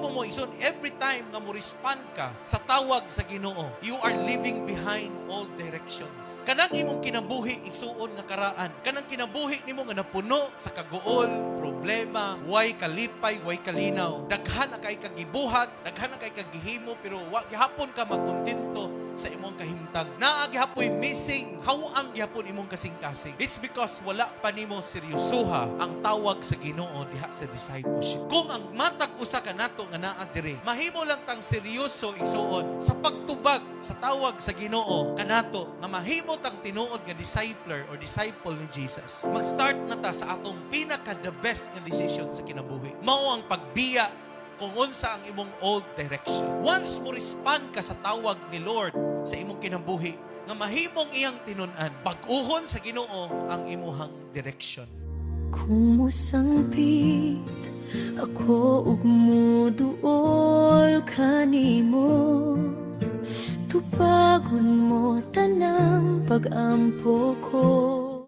mahimo mo ison every time nga mo respond ka sa tawag sa Ginoo, you are living behind all directions. Kanang imong kinabuhi igsuon nga karaan, kanang kinabuhi nimo nga napuno sa kaguol, problema, way kalipay, way kalinaw. Daghan na kay kagibuhat, daghan na kay kagihimo, pero wa gihapon ka magkontento sa imong kahimtang. Naa gihapoy missing, hawang gihapon imong kasing-kasing. It's because wala pa nimo seryosoha ang tawag sa Ginoo diha sa discipleship. Kung ang matag usa ka nato nga naa diri, mahimo lang tang seryoso igsuon sa pagtubag sa tawag sa Ginoo kanato nga mahimo tang tinuod nga discipler or disciple ni Jesus. Mag-start na ta sa atong pinaka the best nga decision sa kinabuhi. Mao ang pagbiya kung unsa ang imong old direction. Once mo respond ka sa tawag ni Lord sa imong kinabuhi, nga mahimong iyang tinun-an, bag-uhon sa Ginoo ang imuhang direction. Kung musangpit ako ug muduol kanimo, tupagon mo tanang pag-ampo ko.